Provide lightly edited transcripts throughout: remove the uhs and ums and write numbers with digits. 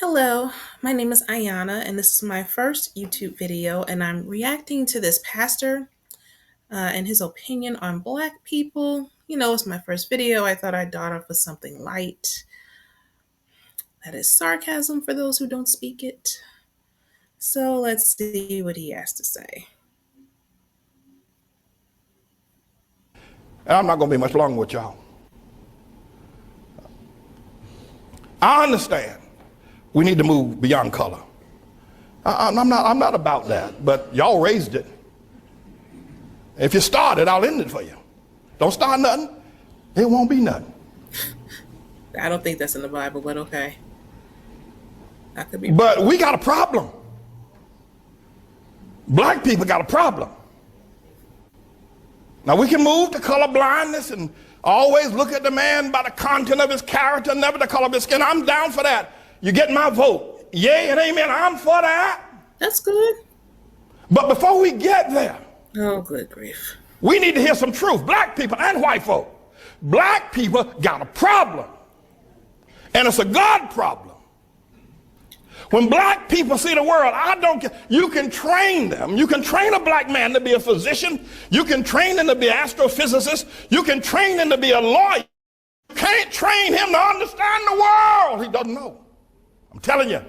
Hello, my name is Ayana, and this is my first YouTube video, and I'm reacting to this pastor and his opinion on Black people. It's my first video. I thought I'd start off with something light. That is sarcasm for those who don't speak it. So let's see what he has to say. And I'm not going to be much longer with y'all. I understand we need to move beyond color. I'm not about that, but y'all raised it. If you start it, I'll end it for you. Don't start nothing, it won't be nothing. I don't think that's in the Bible, but okay. That could be. But we got a problem. Black people got a problem. Now we can move to color blindness and always look at the man by the content of his character, never the color of his skin. I'm down for that. You get my vote. Yay and amen. I'm for that. That's good. But before we get there, oh, good grief, we need to hear some truth. Black people and white folk. Black people got a problem. And it's a God problem. When black people see the world, I don't care. You can train them. You can train a black man to be a physician. You can train him to be an astrophysicist. You can train him to be a lawyer. You can't train him to understand the world. He doesn't know. I'm telling you.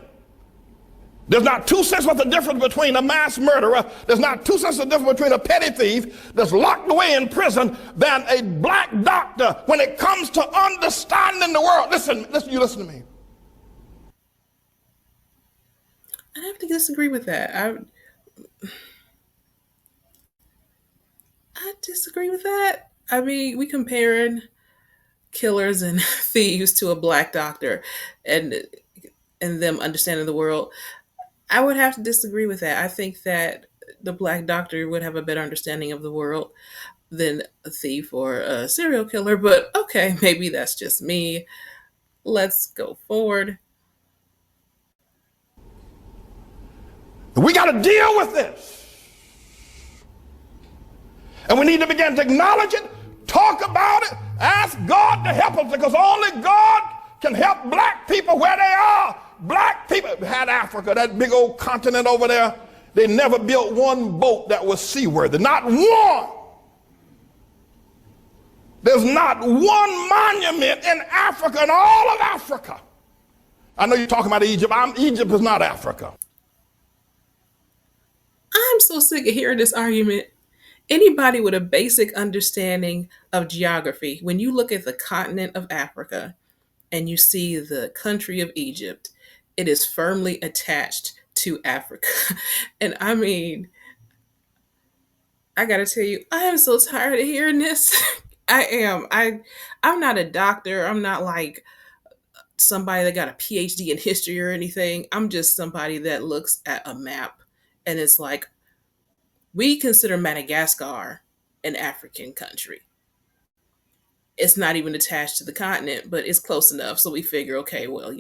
There's not 2 cents worth of difference between a mass murderer. There's not 2 cents of difference between a petty thief that's locked away in prison than a black doctor when it comes to understanding the world. Listen, you listen to me. I have to disagree with that. I disagree with that. I mean, we comparing killers and thieves to a black doctor and them understanding the world. I would have to disagree with that. I think that the black doctor would have a better understanding of the world than a thief or a serial killer, but okay, maybe that's just me. Let's go forward. We got to deal with this. And we need to begin to acknowledge it, talk about it, ask God to help us, because only God can help black people where they are. Black people had Africa, that big old continent over there. They never built one boat that was seaworthy. Not one. There's not one monument in Africa, in all of Africa. I know you're talking about Egypt. Egypt is not Africa. I'm so sick of hearing this argument. Anybody with a basic understanding of geography, when you look at the continent of Africa and you see the country of Egypt, it is firmly attached to Africa. And I mean, I gotta tell you, I am so tired of hearing this. I am. I'm not a doctor. I'm not like somebody that got a PhD in history or anything. I'm just somebody that looks at a map and it's like, we consider Madagascar an African country. It's not even attached to the continent, but it's close enough. So we figure, okay, well,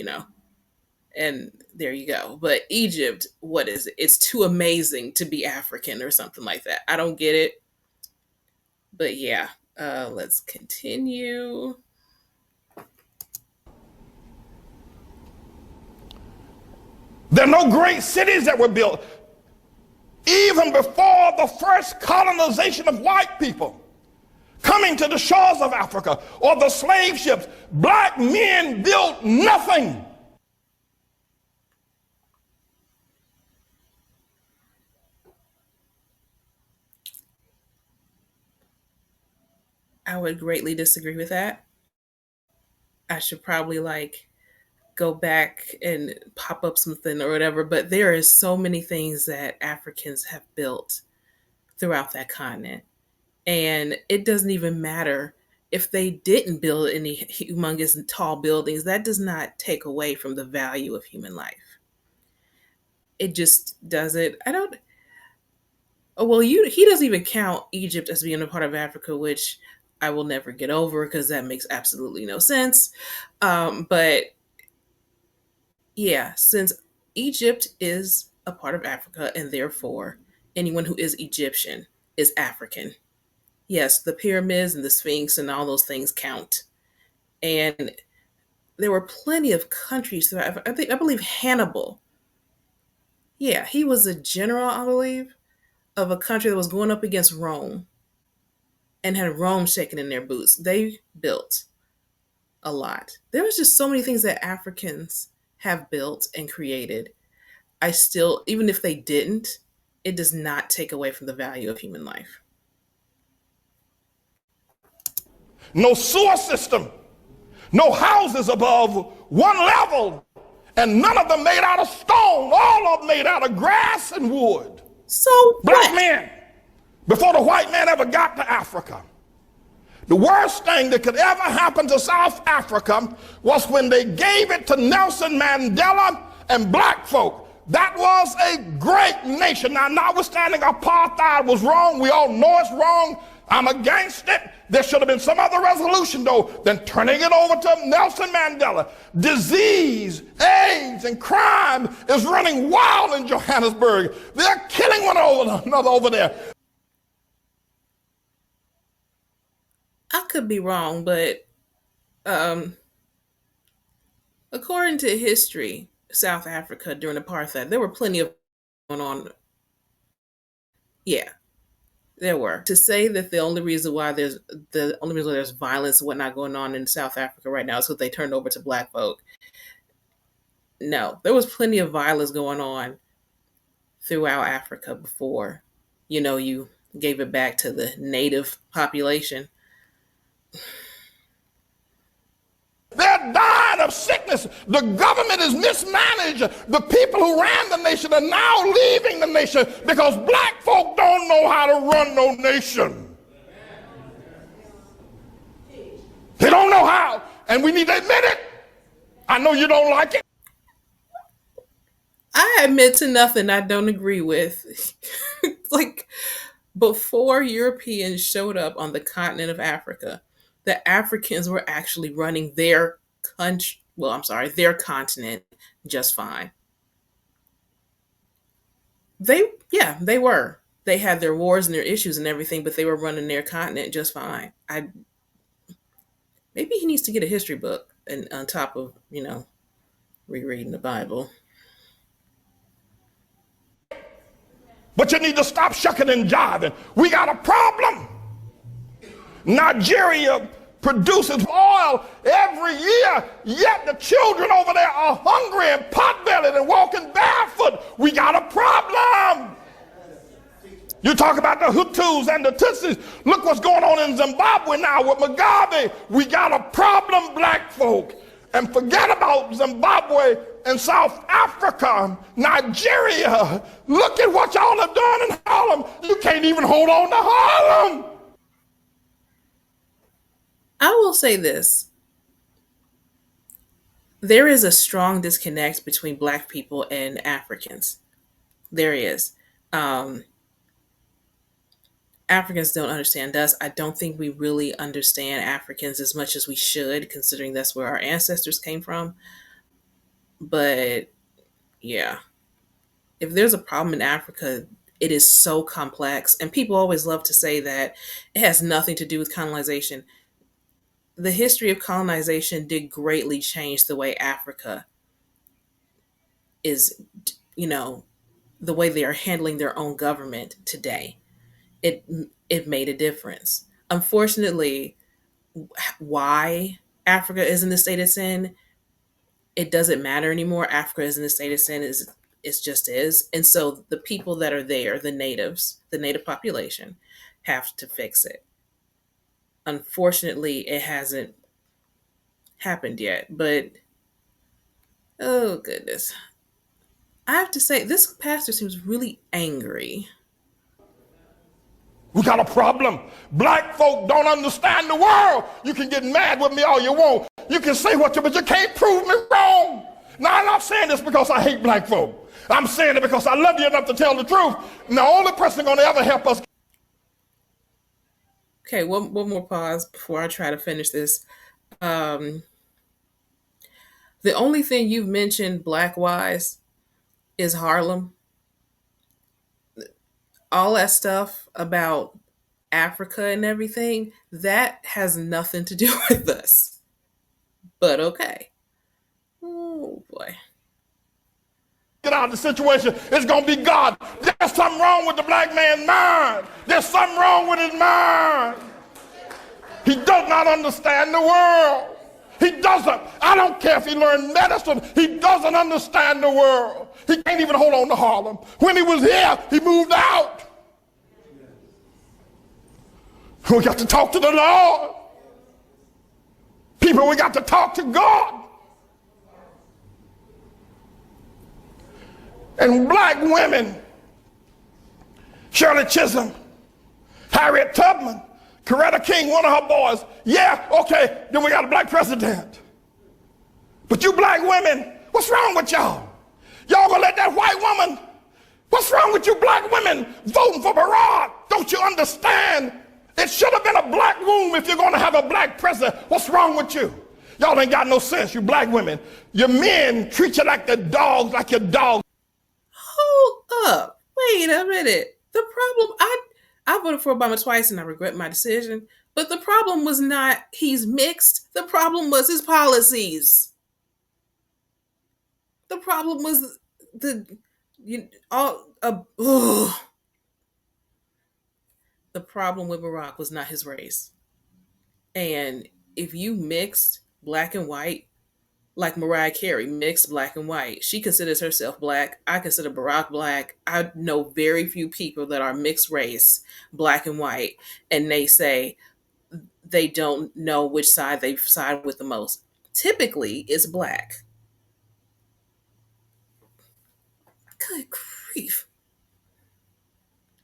and there you go. But Egypt, what is it? It's too amazing to be African or something like that. I don't get it. But yeah, let's continue. There are no great cities that were built. Even before the first colonization of white people coming to the shores of Africa or the slave ships, black men built nothing. I would greatly disagree with that. I should probably go back and pop up something or whatever, but there is so many things that Africans have built throughout that continent. And it doesn't even matter if they didn't build any humongous and tall buildings. That does not take away from the value of human life. It just doesn't. I don't. Oh, well, he doesn't even count Egypt as being a part of Africa, which I will never get over because that makes absolutely no sense. But yeah, since Egypt is a part of Africa and therefore anyone who is Egyptian is African. Yes, the pyramids and the Sphinx and all those things count. And there were plenty of countries throughout. I believe Hannibal. Yeah, he was a general, I believe, of a country that was going up against Rome and had Rome shaking in their boots. They built a lot. There was just so many things that Africans have built and created. I still, even if they didn't, it does not take away from the value of human life. No sewer system, no houses above one level, and none of them made out of stone, all of them made out of grass and wood. So Black what? men, before the white man ever got to Africa, the worst thing that could ever happen to South Africa was when they gave it to Nelson Mandela and black folk. That was a great nation. Now, notwithstanding apartheid was wrong, we all know it's wrong. I'm against it. There should have been some other resolution, though, than turning it over to Nelson Mandela. Disease, AIDS, and crime is running wild in Johannesburg. They're killing one another over there. I could be wrong, but um, according to history, South Africa during apartheid, there were plenty of going on. Yeah, there were. To say that the only reason why there's violence and whatnot going on in South Africa right now is because they turned over to black folk. No, there was plenty of violence going on throughout Africa before, you gave it back to the native population. They're dying of sickness. The government is mismanaged. The people who ran the nation are now leaving the nation because black folk don't know how to run no nation. They don't know how, and we need to admit it. I know you don't like it. I admit to nothing I don't agree with. Like, before Europeans showed up on the continent of Africa, the Africans were actually running their country, well, I'm sorry, their continent just fine. They were. They had their wars and their issues and everything, but they were running their continent just fine. Maybe he needs to get a history book and on top of, rereading the Bible. But you need to stop shucking and jiving. We got a problem. Nigeria produces oil every year, yet the children over there are hungry and pot-bellied and walking barefoot. We got a problem. You talk about the Hutus and the Tutsis. Look what's going on in Zimbabwe now with Mugabe. We got a problem, black folk. And forget about Zimbabwe and South Africa, Nigeria. Look at what y'all have done in Harlem. You can't even hold on to Harlem. I will say this. There is a strong disconnect between black people and Africans. There is. Africans don't understand us. I don't think we really understand Africans as much as we should, considering that's where our ancestors came from. But yeah, if there's a problem in Africa, it is so complex. And people always love to say that it has nothing to do with colonization. The history of colonization did greatly change the way Africa is, you know, the way they are handling their own government today. It it made a difference. Unfortunately, why Africa is in the state it's in, it doesn't matter anymore. Africa is in the state it's in is it just is. And so the people that are there, the natives, the native population, have to fix it. Unfortunately, it hasn't happened yet. But oh goodness. I have to say, this pastor seems really angry. We got a problem. Black folk don't understand the world. You can get mad with me all you want. You can say what you, but you can't prove me wrong. Now, I'm not saying this because I hate black folk. I'm saying it because I love you enough to tell the truth. And the only person going to ever help us. Okay, one more pause before I try to finish this. Um, the only thing you've mentioned black wise is Harlem. All that stuff about Africa and everything, that has nothing to do with us. But okay. out of the situation, it's going to be God. There's something wrong with the black man's mind. There's something wrong with his mind. He does not understand the world. He doesn't. I don't care if he learned medicine. He doesn't understand the world. He can't even hold on to Harlem. When he was here, he moved out. We got to talk to the Lord. People, we got to talk to God. And black women, Shirley Chisholm, Harriet Tubman, Coretta King, one of her boys. Yeah, okay, then we got a black president. But you black women, what's wrong with y'all? Y'all gonna let that white woman, what's wrong with you black women voting for Barack? Don't you understand? It should have been a black room if you're gonna have a black president. What's wrong with you? Y'all ain't got no sense, you black women. Your men treat you like the dogs, like your dogs. Hold up. Wait a minute. The problem, I voted for Obama twice and I regret my decision. But the problem was not he's mixed. The problem was his policies. The problem was the problem with Barack was not his race. And if you mixed black and white, like Mariah Carey mixed black and white, she considers herself black. I consider Barack black. I know very few people that are mixed race, black and white, and they say they don't know which side they side with the most. Typically, it's black. Good grief.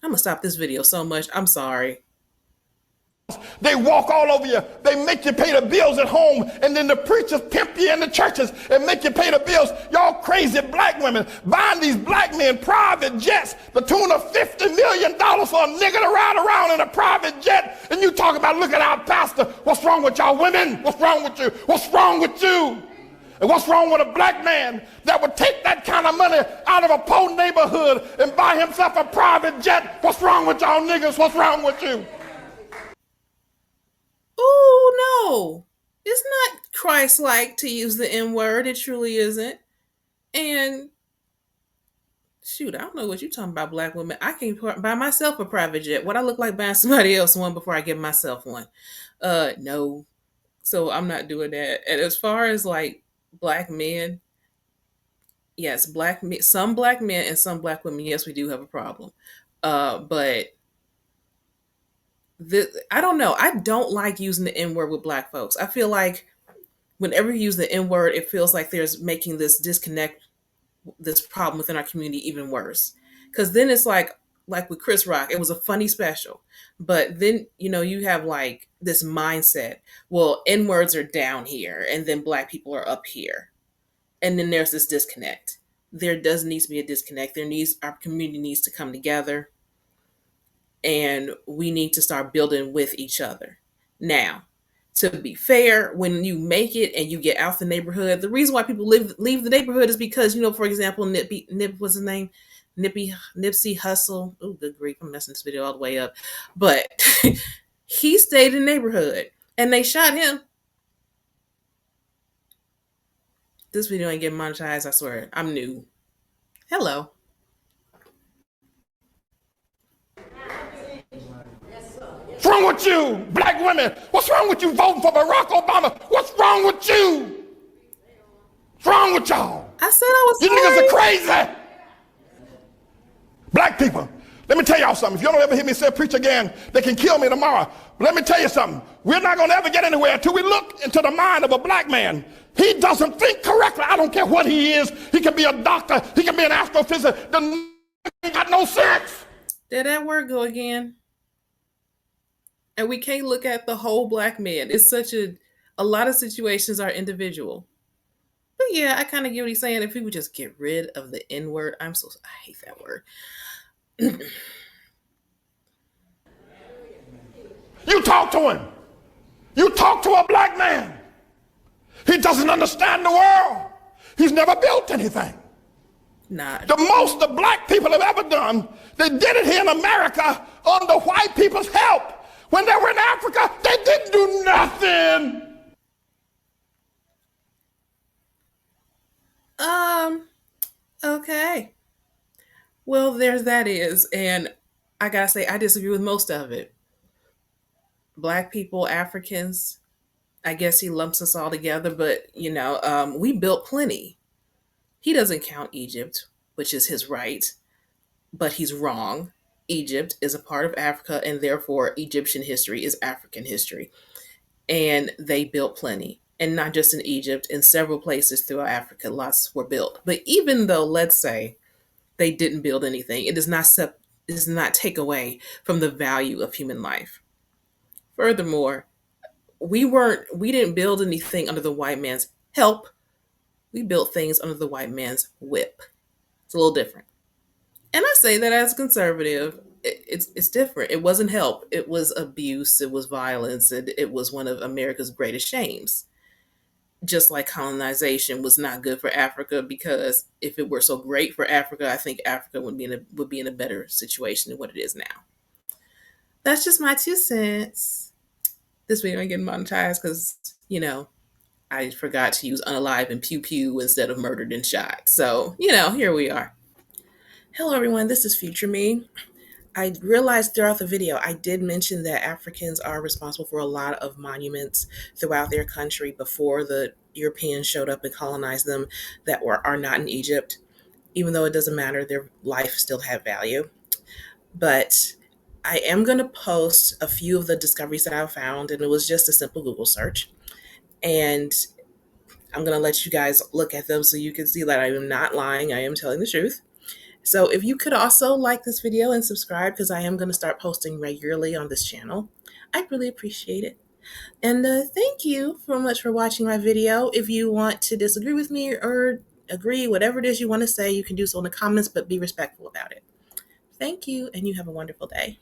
I'm gonna stop this video so much. I'm sorry. They walk all over you. They make you pay the bills at home, and then the preachers pimp you in the churches and make you pay the bills. Y'all crazy black women buying these black men private jets, the tune of $50 million for a nigga to ride around in a private jet, and you talk about, look at our pastor. What's wrong with y'all women? What's wrong with you? What's wrong with you? And what's wrong with a black man that would take that kind of money out of a poor neighborhood and buy himself a private jet? What's wrong with y'all niggas? What's wrong with you? Oh, no. It's not Christ-like to use the N-word. It truly isn't. And, shoot, I don't know what you're talking about, black women. I can't buy myself a private jet. What I look like buying somebody else one before I give myself one? No. So I'm not doing that. And as far as, like, black men, yes, some black men and some black women, yes, we do have a problem. But I don't know. I don't like using the N-word with black folks. I feel like whenever you use the N-word, it feels like there's making this disconnect, this problem within our community even worse. Because then it's like with Chris Rock, it was a funny special. But then, you have like this mindset, well, N-words are down here and then black people are up here. And then there's this disconnect. There does need to be a disconnect. Our community needs to come together. And we need to start building with each other. Now, to be fair, when you make it and you get out the neighborhood, the reason why people leave the neighborhood is because, for example, what's his name? Nipsey Hussle. Oh, good grief, I'm messing this video all the way up. But he stayed in the neighborhood and they shot him. This video ain't getting monetized, I swear. I'm new. Hello. What's wrong with you, black women? What's wrong with you voting for Barack Obama? What's wrong with you? What's wrong with y'all? I said I was You sorry. niggas are crazy. Black people, let me tell y'all something. If you don't ever hear me say preach again, they can kill me tomorrow. But let me tell you something. We're not going to ever get anywhere until we look into the mind of a black man. He doesn't think correctly. I don't care what he is. He can be a doctor. He can be an astrophysicist. The ain't got no sense. Did that word go again? And we can't look at the whole black man. It's such a lot of situations are individual. But yeah, I kind of get what he's saying. If we would just get rid of the N-word, I hate that word. You talk to him. You talk to a black man. He doesn't understand the world. He's never built anything. Nah. The most the black people have ever done, they did it here in America under white people's help. When they were in Africa, they didn't do nothing. Okay. Well, there's that is, and I gotta say, I disagree with most of it. Black people, Africans, I guess he lumps us all together, but we built plenty. He doesn't count Egypt, which is his right, but he's wrong. Egypt is a part of Africa, and therefore Egyptian history is African history. And they built plenty. And not just in Egypt, in several places throughout Africa, lots were built. But even though, let's say, they didn't build anything, it does not take away from the value of human life. Furthermore, we didn't build anything under the white man's help. We built things under the white man's whip. It's a little different. And I say that as a conservative, it's different. It wasn't help. It was abuse. It was violence. It was one of America's greatest shames. Just like colonization was not good for Africa, because if it were so great for Africa, I think Africa would be in a better situation than what it is now. That's just my 2 cents. This video ain't getting monetized because I forgot to use unalive and pew pew instead of murdered and shot. So here we are. Hello everyone, this is Future Me. I realized throughout the video, I did mention that Africans are responsible for a lot of monuments throughout their country before the Europeans showed up and colonized them that are not in Egypt. Even though it doesn't matter, their life still had value. But I am going to post a few of the discoveries that I found, and it was just a simple Google search. And I'm going to let you guys look at them so you can see that I am not lying. I am telling the truth. So if you could also like this video and subscribe, because I am going to start posting regularly on this channel, I'd really appreciate it. And thank you so much for watching my video. If you want to disagree with me or agree, whatever it is you want to say, you can do so in the comments, but be respectful about it. Thank you, and you have a wonderful day.